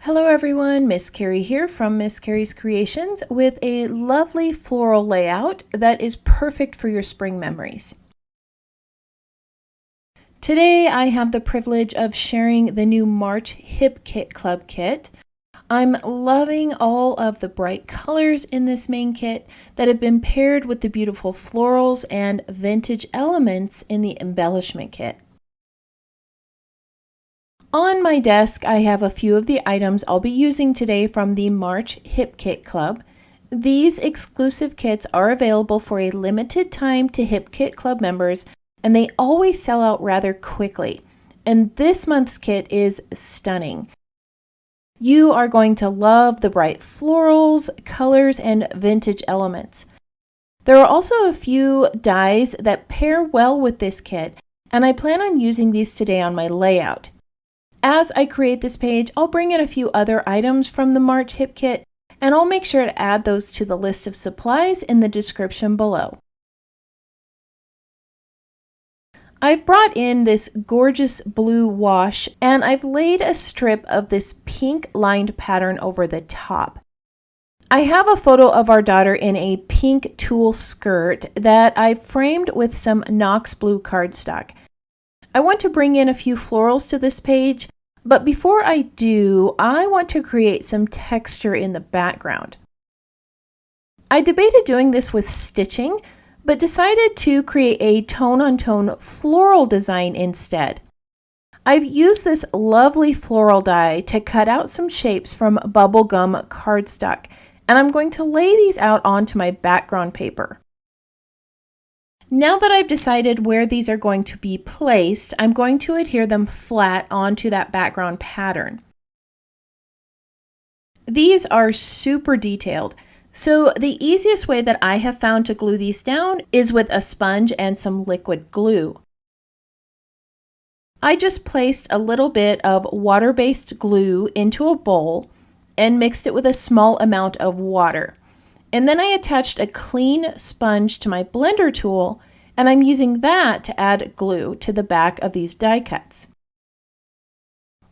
Hello everyone, Miss Carrie here from Miss Carrie's Creations with a lovely floral layout that is perfect for your spring memories. Today I have the privilege of sharing the new March Hip Kit Club kit. I'm loving all of the bright colors in this main kit that have been paired with the beautiful florals and vintage elements in the embellishment kit. On my desk, I have a few of the items I'll be using today from the March Hip Kit Club. These exclusive kits are available for a limited time to Hip Kit Club members, and they always sell out rather quickly. And this month's kit is stunning. You are going to love the bright florals, colors, and vintage elements. There are also a few dies that pair well with this kit, and I plan on using these today on my layout. As I create this page, I'll bring in a few other items from the March Hip Kit, and I'll make sure to add those to the list of supplies in the description below. I've brought in this gorgeous blue wash, and I've laid a strip of this pink lined pattern over the top. I have a photo of our daughter in a pink tulle skirt that I framed with some Knox blue cardstock. I want to bring in a few florals to this page, but before I do, I want to create some texture in the background. I debated doing this with stitching, but decided to create a tone-on-tone floral design instead. I've used this lovely floral die to cut out some shapes from bubblegum cardstock, and I'm going to lay these out onto my background paper. Now that I've decided where these are going to be placed, I'm going to adhere them flat onto that background pattern. These are super detailed, so the easiest way that I have found to glue these down is with a sponge and some liquid glue. I just placed a little bit of water-based glue into a bowl and mixed it with a small amount of water. And then I attached a clean sponge to my blender tool, and I'm using that to add glue to the back of these die cuts.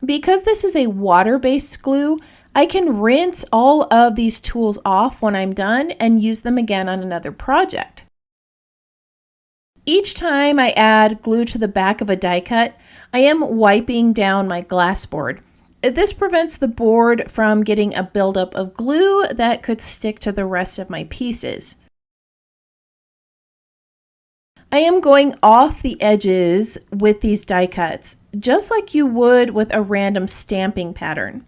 Because this is a water-based glue, I can rinse all of these tools off when I'm done and use them again on another project. Each time I add glue to the back of a die cut, I am wiping down my glass board. This prevents the board from getting a buildup of glue that could stick to the rest of my pieces. I am going off the edges with these die cuts, just like you would with a random stamping pattern.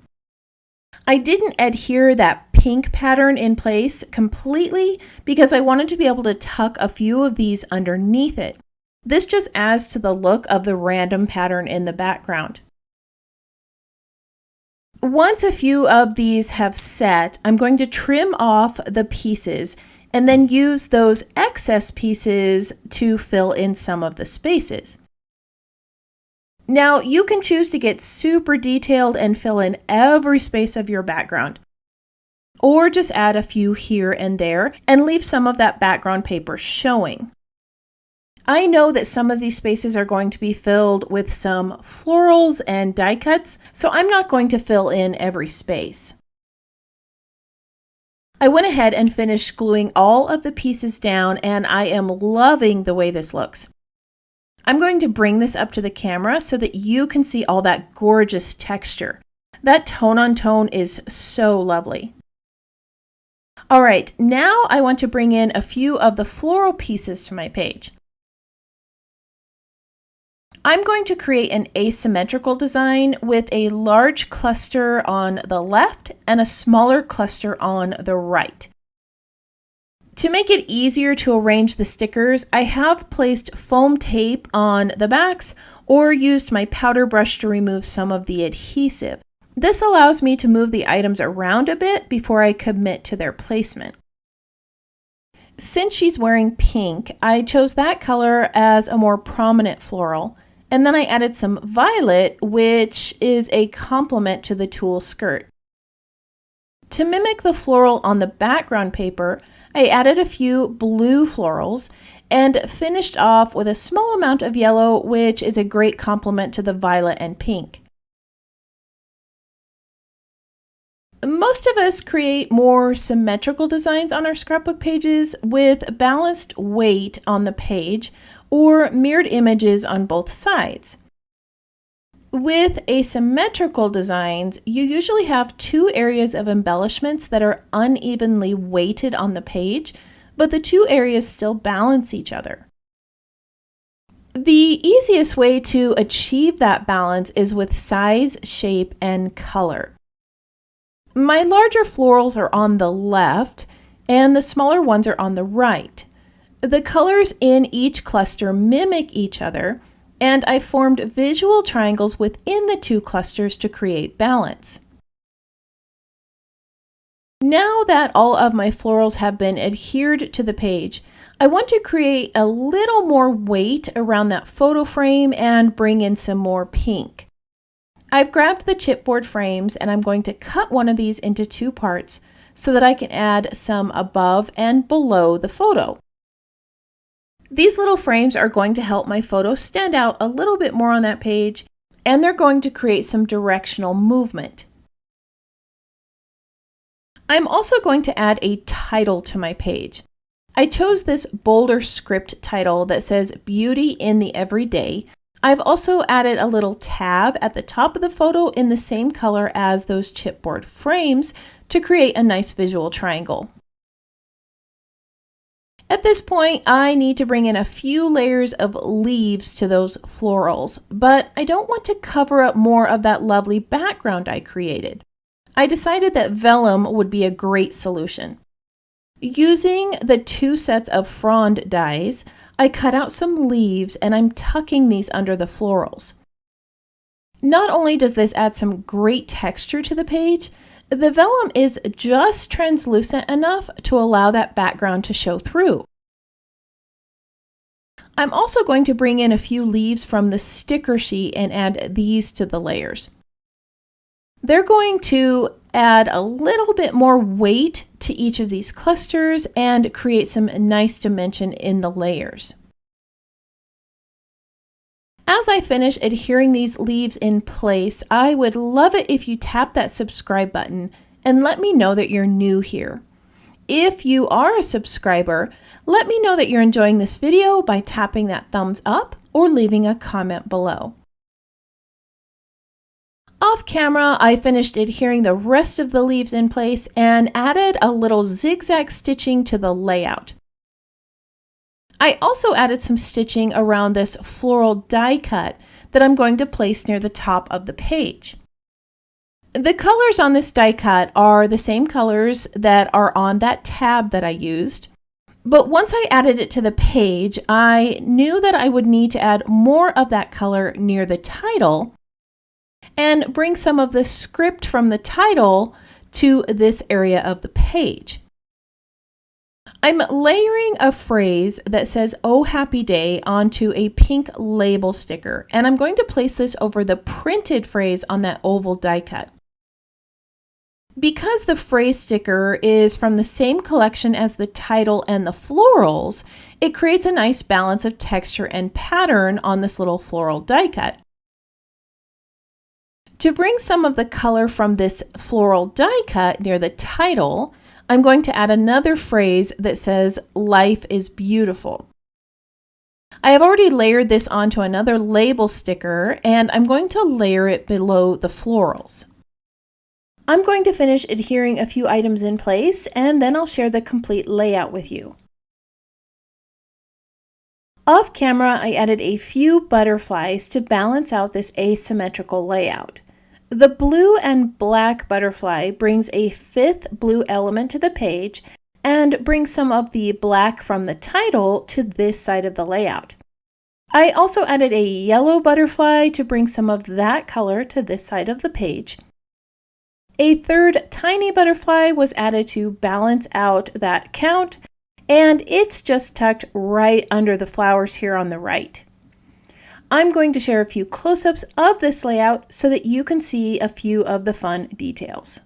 I didn't adhere that pink pattern in place completely because I wanted to be able to tuck a few of these underneath it. This just adds to the look of the random pattern in the background. Once a few of these have set, I'm going to trim off the pieces and then use those excess pieces to fill in some of the spaces. Now, you can choose to get super detailed and fill in every space of your background, or just add a few here and there and leave some of that background paper showing. I know that some of these spaces are going to be filled with some florals and die cuts, so I'm not going to fill in every space. I went ahead and finished gluing all of the pieces down, and I am loving the way this looks. I'm going to bring this up to the camera so that you can see all that gorgeous texture. That tone-on-tone is so lovely. All right, now I want to bring in a few of the floral pieces to my page. I'm going to create an asymmetrical design with a large cluster on the left and a smaller cluster on the right. To make it easier to arrange the stickers, I have placed foam tape on the backs or used my powder brush to remove some of the adhesive. This allows me to move the items around a bit before I commit to their placement. Since she's wearing pink, I chose that color as a more prominent floral. And then I added some violet, which is a complement to the tulle skirt. To mimic the floral on the background paper, I added a few blue florals and finished off with a small amount of yellow, which is a great complement to the violet and pink. Most of us create more symmetrical designs on our scrapbook pages with balanced weight on the page or mirrored images on both sides. With asymmetrical designs, you usually have two areas of embellishments that are unevenly weighted on the page, but the two areas still balance each other. The easiest way to achieve that balance is with size, shape, and color. My larger florals are on the left, and the smaller ones are on the right. The colors in each cluster mimic each other, and I formed visual triangles within the two clusters to create balance. Now that all of my florals have been adhered to the page, I want to create a little more weight around that photo frame and bring in some more pink. I've grabbed the chipboard frames and I'm going to cut one of these into two parts so that I can add some above and below the photo. These little frames are going to help my photo stand out a little bit more on that page, and they're going to create some directional movement. I'm also going to add a title to my page. I chose this bolder script title that says Beauty in the Everyday. I've also added a little tab at the top of the photo in the same color as those chipboard frames to create a nice visual triangle. At this point, I need to bring in a few layers of leaves to those florals, but I don't want to cover up more of that lovely background I created. I decided that vellum would be a great solution. Using the two sets of frond dies, I cut out some leaves and I'm tucking these under the florals. Not only does this add some great texture to the page, the vellum is just translucent enough to allow that background to show through. I'm also going to bring in a few leaves from the sticker sheet and add these to the layers. They're going to add a little bit more weight to each of these clusters and create some nice dimension in the layers. As I finish adhering these leaves in place, I would love it if you tap that subscribe button and let me know that you're new here. If you are a subscriber, let me know that you're enjoying this video by tapping that thumbs up or leaving a comment below. Off camera, I finished adhering the rest of the leaves in place and added a little zigzag stitching to the layout. I also added some stitching around this floral die cut that I'm going to place near the top of the page. The colors on this die cut are the same colors that are on that tab that I used, but once I added it to the page, I knew that I would need to add more of that color near the title and bring some of the script from the title to this area of the page. I'm layering a phrase that says "Oh Happy Day" onto a pink label sticker, and I'm going to place this over the printed phrase on that oval die cut. Because the phrase sticker is from the same collection as the title and the florals, it creates a nice balance of texture and pattern on this little floral die cut. To bring some of the color from this floral die cut near the title, I'm going to add another phrase that says "Life is beautiful." I have already layered this onto another label sticker, and I'm going to layer it below the florals. I'm going to finish adhering a few items in place, and then I'll share the complete layout with you. Off camera, I added a few butterflies to balance out this asymmetrical layout. The blue and black butterfly brings a fifth blue element to the page and brings some of the black from the title to this side of the layout. I also added a yellow butterfly to bring some of that color to this side of the page. A third tiny butterfly was added to balance out that count, and it's just tucked right under the flowers here on the right. I'm going to share a few close-ups of this layout so that you can see a few of the fun details.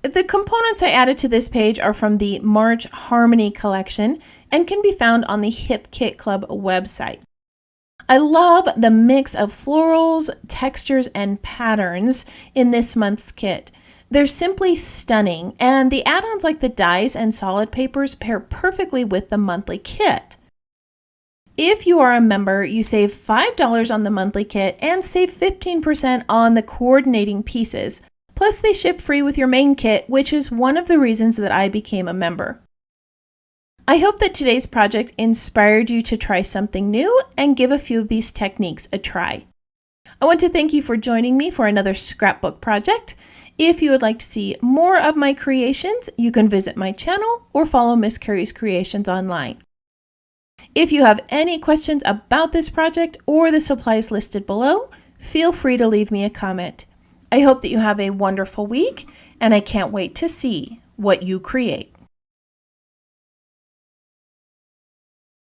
The components I added to this page are from the March Harmony collection and can be found on the Hip Kit Club website. I love the mix of florals, textures, and patterns in this month's kit. They're simply stunning, and the add-ons like the dies and solid papers pair perfectly with the monthly kit. If you are a member, you save $5 on the monthly kit and save 15% on the coordinating pieces. Plus, they ship free with your main kit, which is one of the reasons that I became a member. I hope that today's project inspired you to try something new and give a few of these techniques a try. I want to thank you for joining me for another scrapbook project. If you would like to see more of my creations, you can visit my channel or follow Miss Carrie's Creations online. If you have any questions about this project or the supplies listed below, feel free to leave me a comment. I hope that you have a wonderful week, and I can't wait to see what you create.